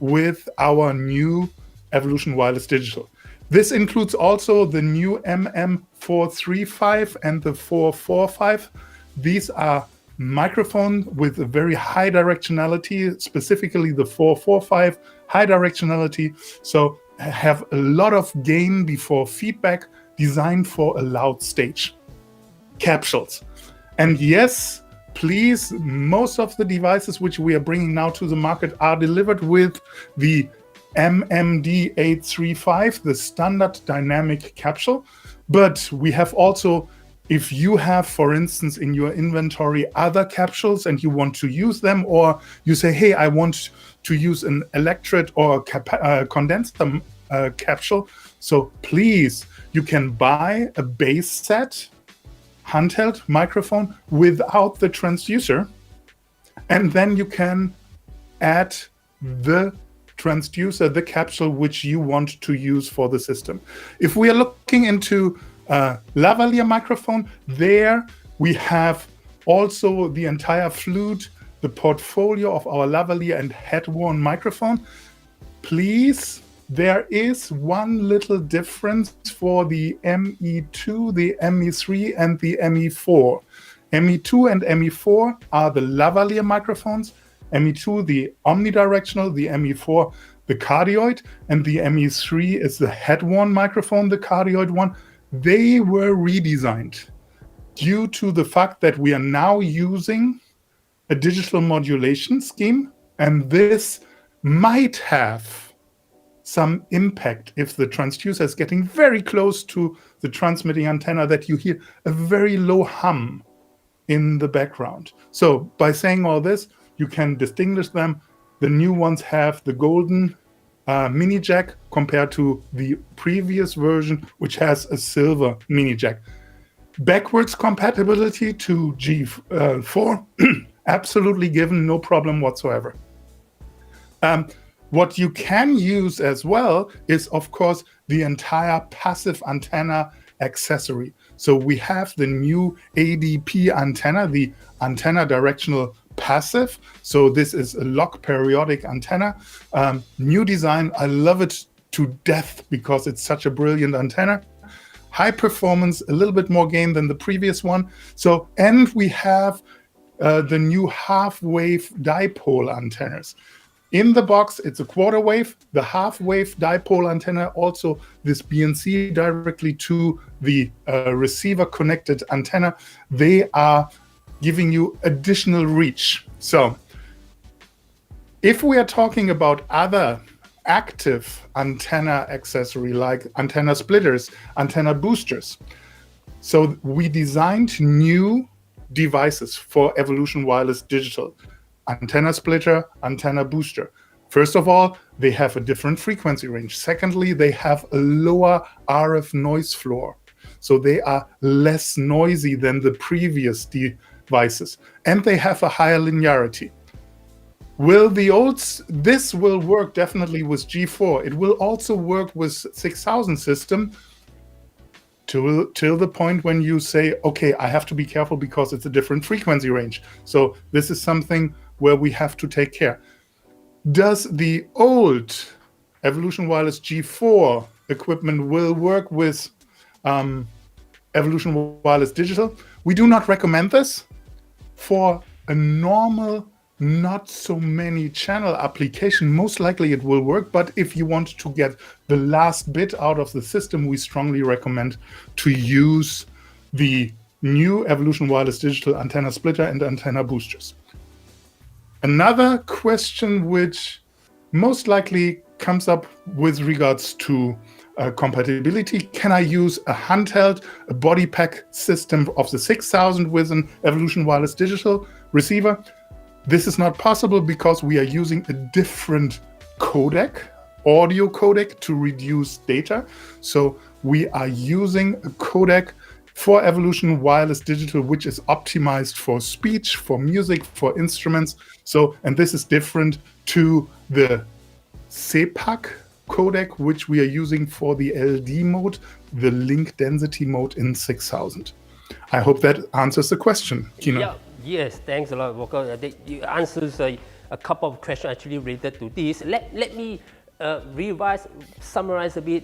with our new Evolution Wireless Digital. This includes also the new MM435 and the 445. These are microphones with a very high directionality, specifically the 445, high directionality. So have a lot of gain before feedback, designed for a loud stage. Capsules. And yes, please, most of the devices which we are bringing now to the market are delivered with the MMD835, the standard dynamic capsule. But we have also, if you have, for instance, in your inventory other capsules and you want to use them, or you say, hey, I want to use an electret or condenser capsule. So please, you can buy a base set handheld microphone without the transducer, and then you can add the transducer, the capsule which you want to use for the system. If we are looking into lavalier microphone, there we have also the entire flute, the portfolio of our lavalier and head-worn microphone. Please, there is one little difference for the ME2, the ME3, and the ME4. ME2 and ME4 are the lavalier microphones. ME2, the omnidirectional, the ME4, the cardioid, and the ME3 is the head-worn microphone, the cardioid one. They were redesigned due to the fact that we are now using a digital modulation scheme, and this might have some impact if the transducer is getting very close to the transmitting antenna, that you hear a very low hum in the background. So by saying all this, you can distinguish them. The new ones have the golden mini jack compared to the previous version, which has a silver mini jack. Backwards compatibility to G4, absolutely given, no problem whatsoever. What you can use as well is, of course, the entire passive antenna accessory. So we have the new ADP antenna, the antenna directional passive. So this is a log periodic antenna. New design, I love it to death because it's such a brilliant antenna. High performance, a little bit more gain than the previous one. So, and we have the new half-wave dipole antennas. In the box, it's a quarter wave. The half-wave dipole antenna, also this BNC directly to the receiver connected antenna, they are giving you additional reach. So if we are talking about other active antenna accessory like antenna splitters, antenna boosters, so we designed new devices for Evolution Wireless Digital. Antenna splitter, antenna booster. First of all, they have a different frequency range. Secondly, they have a lower RF noise floor. So they are less noisy than the previous devices. And they have a higher linearity. This will work definitely with G4. It will also work with 6000 system till the point when you say, okay, I have to be careful because it's a different frequency range. So this is something where we have to take care. Does the old Evolution Wireless G4 equipment will work with Evolution Wireless Digital? We do not recommend this. For a normal, not so many channel application, most likely it will work, but if you want to get the last bit out of the system, we strongly recommend to use the new Evolution Wireless Digital antenna splitter and antenna boosters. Another question which most likely comes up with regards to compatibility: can I use a handheld, a body pack system of the 6000 with an Evolution Wireless Digital receiver? This is not possible because we are using a different codec, audio codec, to reduce data. So we are using a codec for Evolution Wireless Digital, which is optimized for speech, for music, for instruments. So, and this is different to the CPAC codec, which we are using for the LD mode, the link density mode in 6000. I hope that answers the question, Keenan. Yeah, yes, thanks a lot, Walker. You answers a couple of questions actually related to this. Let me summarize a bit.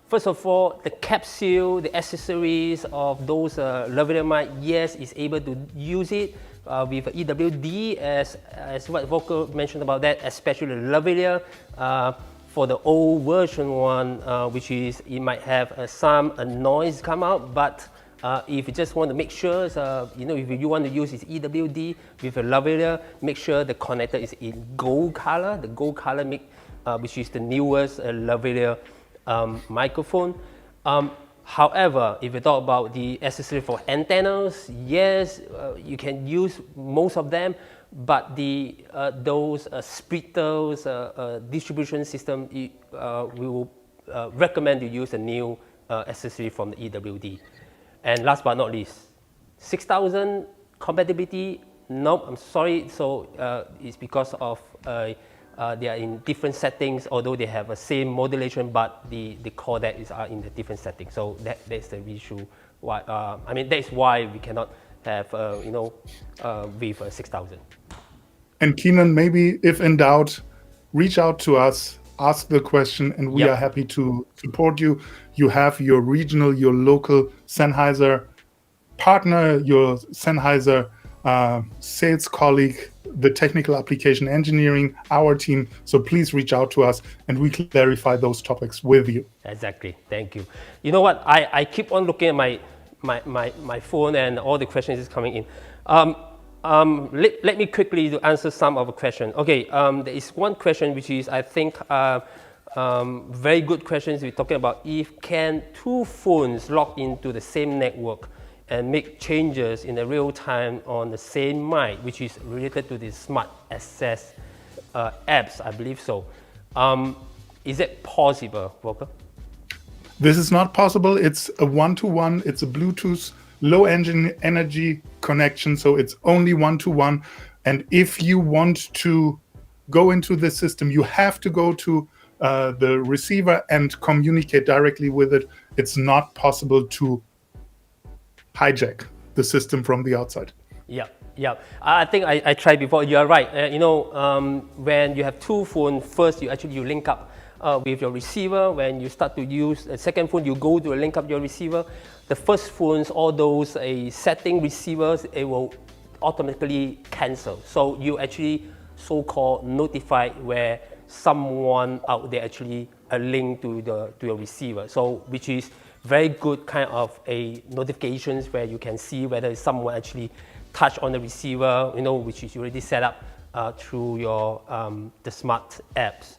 First of all, the capsule, the accessories of those lavalier mic, yes, is able to use it with EWD, as what Volker mentioned about that, especially the lavalier. For the old version one, which is, it might have some noise come out, but if you just want to make sure, if you want to use this EWD with a lavalier, make sure the connector is in gold color, the gold color which is the newest lavalier microphone. However, if you talk about the accessory for antennas, yes, you can use most of them, but those splitters distribution system, we will recommend you use a new accessory from the EWD. And last but not least, 6000 compatibility, nope, I'm sorry. So it's because of they are in different settings, although they have the same modulation, but the codecs are in the different settings. So that's the issue. Why? That's why we cannot have with 6000. And Keenan, maybe if in doubt, reach out to us, ask the question, and we are happy to support you. You have your regional, your local Sennheiser partner, your Sennheiser sales colleague, the technical application engineering, our team. So please reach out to us and we clarify those topics with you. Exactly. Thank you. You know what? I keep on looking at my phone and all the questions is coming in. Let me quickly answer some of the questions. Okay, there is one question which is, I think, Very good questions. We're talking about if can two phones log into the same network and make changes in the real time on the same mic, which is related to the smart access apps, I believe so. Is it possible, Volker? This is not possible. It's a one-to-one. It's a Bluetooth low energy connection, so it's only one-to-one. And if you want to go into this system, you have to go to the receiver and communicate directly with it. It's not possible to hijack the system from the outside. Yeah. I think I tried before. You are right. When you have two phones, first you link up with your receiver. When you start to use a second phone, you go to link up your receiver. The first phones, all those setting receivers, it will automatically cancel. So you actually so-called notified where someone out there actually a link to your receiver. So which is very good kind of a notifications where you can see whether someone actually touch on the receiver, which is already set up through your the smart apps.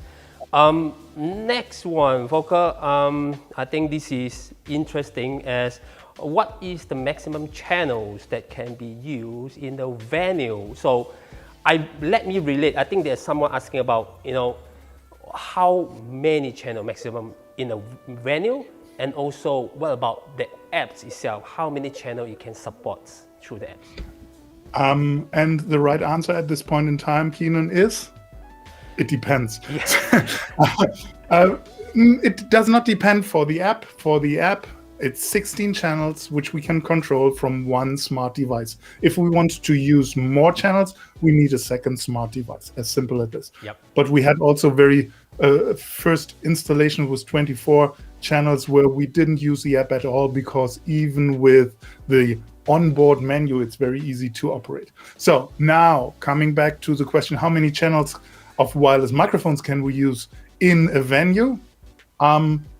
Next one, Volker, I think this is interesting as what is the maximum channels that can be used in the venue? So let me relate. I think there's someone asking about, how many channel maximum in a venue, and also what about the apps itself? How many channel you can support through the apps? And the right answer at this point in time, Keenan, is it depends. Yes. It does not depend for the app. For the app, it's 16 channels which we can control from one smart device. If we want to use more channels, we need a second smart device, as simple as this. Yep. But we had also very first installation was 24 channels where we didn't use the app at all, because even with the onboard menu, it's very easy to operate. So now coming back to the question, how many channels of wireless microphones can we use in a venue?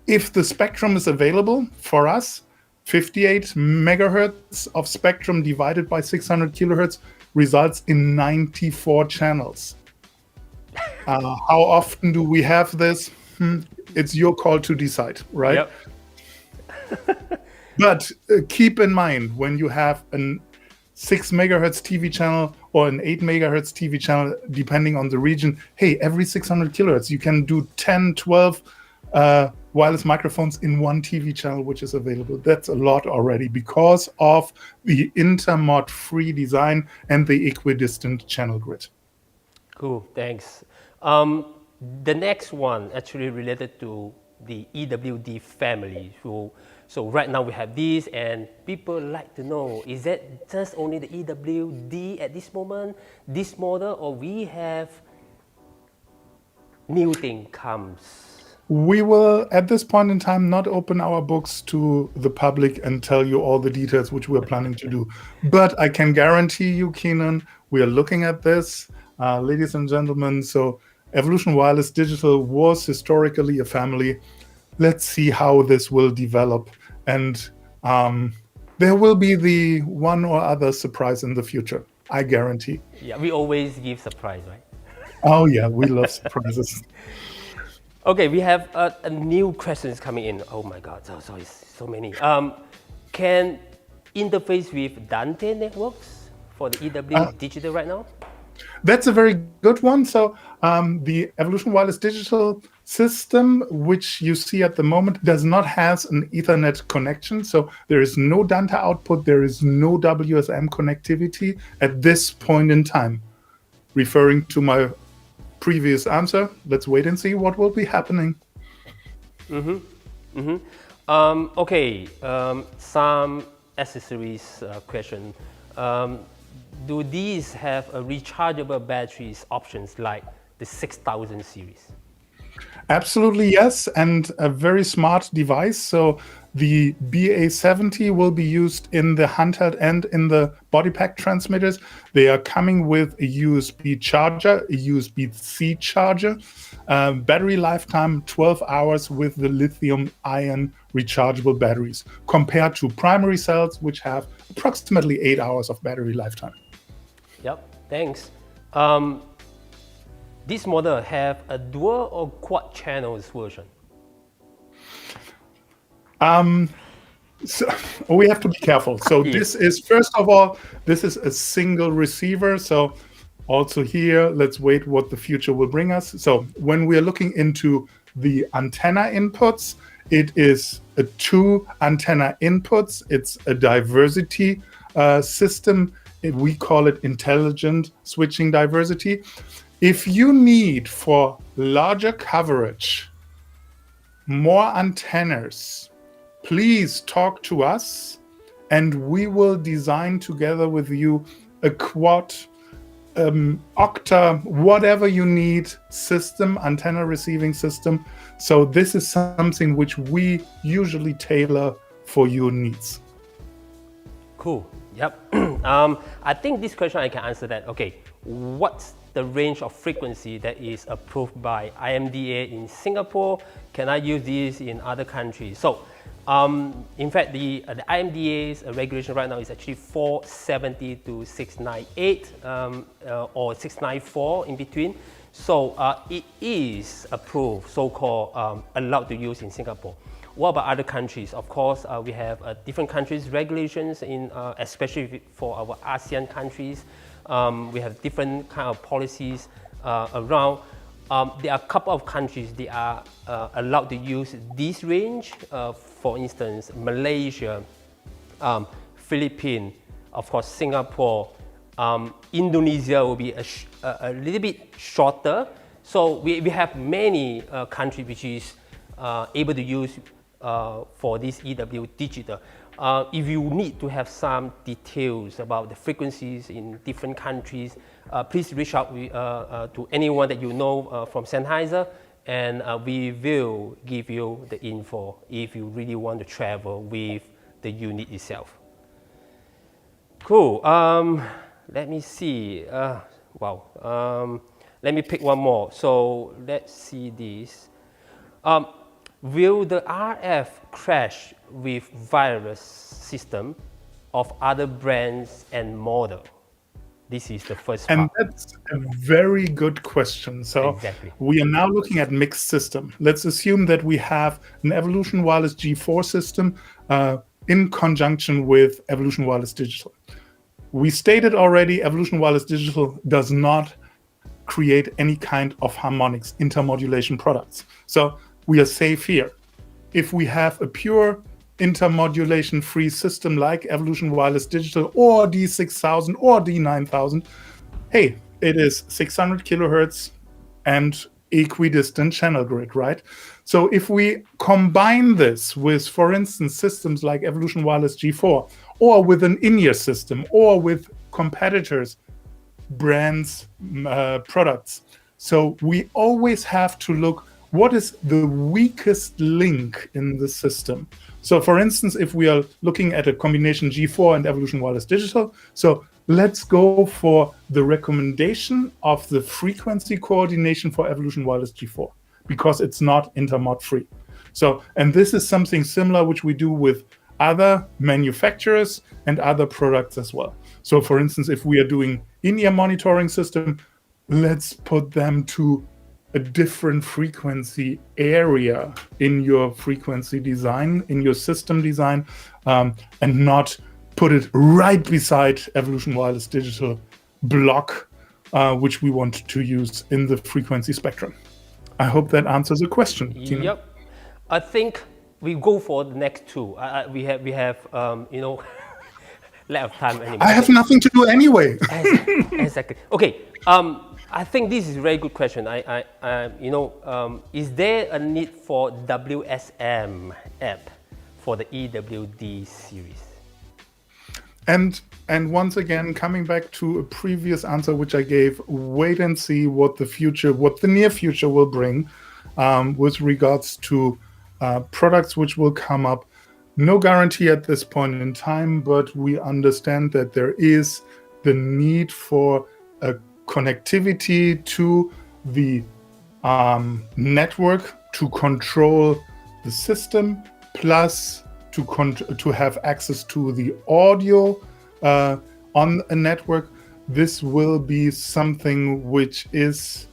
If the spectrum is available for us, 58 megahertz of spectrum divided by 600 kilohertz results in 94 channels. How often do we have this? It's your call to decide, right? Yep. But keep in mind, when you have a 6 megahertz TV channel or an 8 megahertz TV channel, depending on the region, hey, every 600 kilohertz, you can do 10, 12 wireless microphones in one TV channel, which is available. That's a lot already because of the intermod free design and the equidistant channel grid. Cool, thanks. The next one actually related to the EWD family. So right now we have this, and people like to know, is that just only the EWD at this moment, this model, or we have new thing comes? We will, at this point in time, not open our books to the public and tell you all the details which we're planning to do. But I can guarantee you, Keenan, we are looking at this, ladies and gentlemen. So Evolution Wireless Digital was historically a family. Let's see how this will develop. And there will be the one or other surprise in the future, I guarantee. Yeah, we always give surprise, right? Oh yeah, we love surprises. Okay, we have a new questions coming in. Oh my God, so many. Can interface with Dante networks for the EW Digital right now? That's a very good one. So the Evolution Wireless Digital system, which you see at the moment, does not have an Ethernet connection. So there is no Dante output. There is no WSM connectivity at this point in time. Referring to my previous answer, let's wait and see what will be happening. Okay, some accessories question. Do these have a rechargeable batteries options like the 6000 series? Absolutely, yes, and a very smart device. So the BA70 will be used in the handheld and in the body pack transmitters. They are coming with a USB charger, a USB-C charger, battery lifetime 12 hours with the lithium-ion rechargeable batteries, compared to primary cells, which have approximately 8 hours of battery lifetime. Yep, thanks. this model have a dual or quad channels version? So we have to be careful. So Yeah. this is, first of all, this is a single receiver. So also here, let's wait what the future will bring us. So when we are looking into the antenna inputs, it is a 2 antenna inputs. It's a diversity system. We call it intelligent switching diversity. If you need for larger coverage, more antennas, please talk to us and we will design together with you a quad, octa, whatever you need system, antenna receiving system. So this is something which we usually tailor for your needs. Cool. Yep. I think this question I can answer that. Okay, what's the range of frequency that is approved by IMDA in Singapore? Can I use this in other countries? So, in fact, the IMDA's regulation right now is actually 470 to 698 or 694 in between. So it is approved, so-called allowed to use in Singapore. What about other countries? Of course, we have different countries' regulations, in, especially for our ASEAN countries. We have different kind of policies around. There are a couple of countries that are allowed to use this range. For instance, Malaysia, Philippines, of course, Singapore, Indonesia will be a little bit shorter. So we have many countries which is able to use for this EW digital. If you need to have some details about the frequencies in different countries, please reach out to anyone that you know from Sennheiser, and we will give you the info if you really want to travel with the unit itself. Cool. Let me see. Wow. Let me pick one more. So let's see this. Will the RF crash with virus system of other brands and model? This is the first And part. that's a very good question. So Exactly. we are now looking at mixed system. Let's assume that we have an Evolution Wireless G4 system in conjunction with Evolution Wireless Digital. We stated already, Evolution Wireless Digital does not create any kind of harmonics, intermodulation products. So we are safe here. If we have a pure intermodulation free system like Evolution Wireless Digital or D6000 or D9000, hey, it is 600 kilohertz and equidistant channel grid, right? So if we combine this with, for instance, systems like Evolution Wireless G4, or with an in-ear system, or with competitors, brands, products, so we always have to look what is the weakest link in the system. So for instance, if we are looking at a combination G4 and Evolution Wireless Digital, so let's go for the recommendation of the frequency coordination for Evolution Wireless G4, because it's not intermod free. So, and this is something similar which we do with other manufacturers and other products as well. So for instance, if we are doing in-ear monitoring system, let's put them to a different frequency area in your frequency design, in your system design, and not put it right beside Evolution Wireless Digital block, which we want to use in the frequency spectrum. I hope that answers the question, Tina. Yep. I think we go for the next two. We have you know, lack of time anymore. I have nothing to do anyway. Exactly. Okay. I think this is a very good question. You know, is there a need for WSM app for the EWD series? And once again, coming back to a previous answer which I gave, wait and see what the near future will bring with regards to products which will come up. No guarantee at this point in time, but we understand that there is the need for a connectivity to the network to control the system, plus to have access to the audio on a network. This will be something which is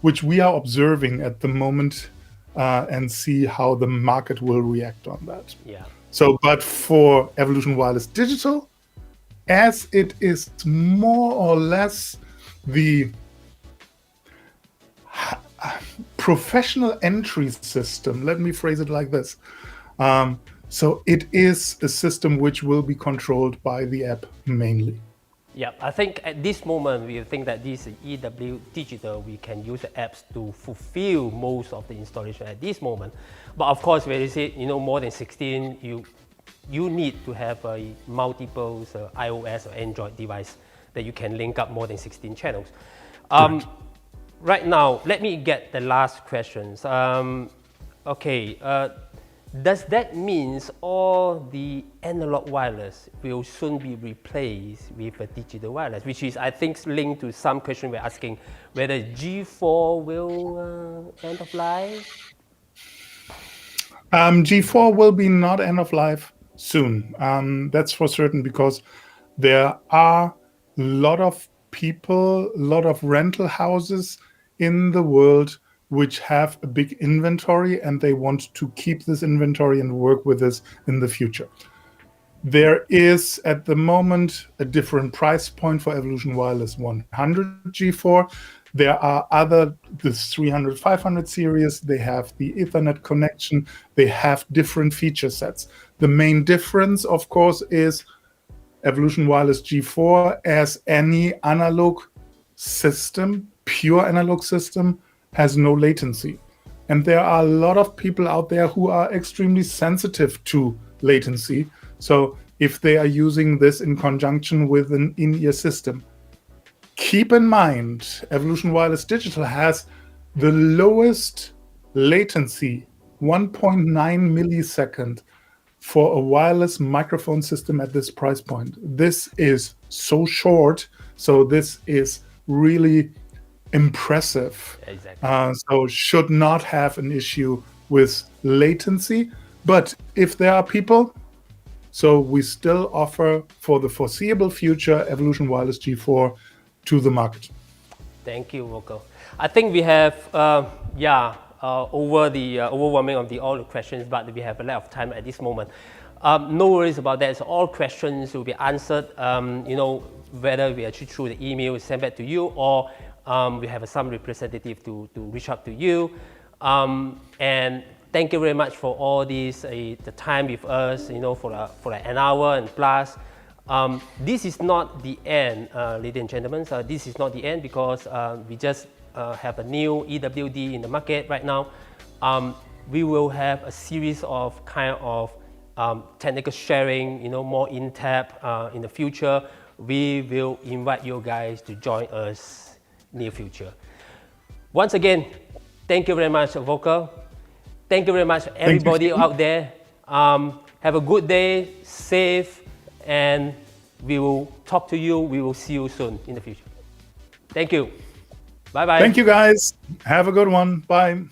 which we are observing at the moment and see how the market will react on that. Yeah. So, but for Evolution Wireless Digital, as it is more or less the professional entry system, let me phrase it like this. So it is a system which will be controlled by the app mainly. Yeah, I think at this moment we think that this EW Digital, we can use the apps to fulfill most of the installation at this moment. But of course, when you say more than 16, you need to have a multiple iOS or Android device that you can link up more than 16 channels. Right now, let me get the last questions. Does that mean all the analog wireless will soon be replaced with a digital wireless, which is, I think, linked to some question we're asking whether G4 will end of life? G4 will be not end of life soon. That's for certain, because there are a lot of people, a lot of rental houses in the world which have a big inventory, and they want to keep this inventory and work with this in the future. There is at the moment a different price point for Evolution Wireless 100 G4. There are the 300, 500 series, they have the Ethernet connection, they have different feature sets. The main difference, of course, is Evolution Wireless G4, as any analog system, pure analog system, has no latency. And there are a lot of people out there who are extremely sensitive to latency. So if they are using this in conjunction with an in-ear system, keep in mind, Evolution Wireless Digital has the lowest latency, 1.9 millisecond, for a wireless microphone system at this price point. This is so short, so this is really impressive. Exactly. So should not have an issue with latency. But if there are people, so we still offer for the foreseeable future Evolution Wireless G4 to the market. Thank you, Volker. I think we have, over the overwhelming of all the questions, but we have a lot of time at this moment. No worries about that. So all questions will be answered, whether we actually through the email sent back to you, or we have some representative to reach out to you. And thank you very much for all this, the time with us, for an hour and plus. This is not the end, ladies and gentlemen. This is not the end, because we just have a new EWD in the market right now. We will have a series of technical sharing, more in-depth in the future. We will invite you guys to join us near future. Once again, thank you very much, Volker. Thank you very much, everybody out there. Have a good day, safe, and we will talk to you. We will see you soon in the future. Thank you. Bye-bye. Thank you, guys. Have a good one. Bye.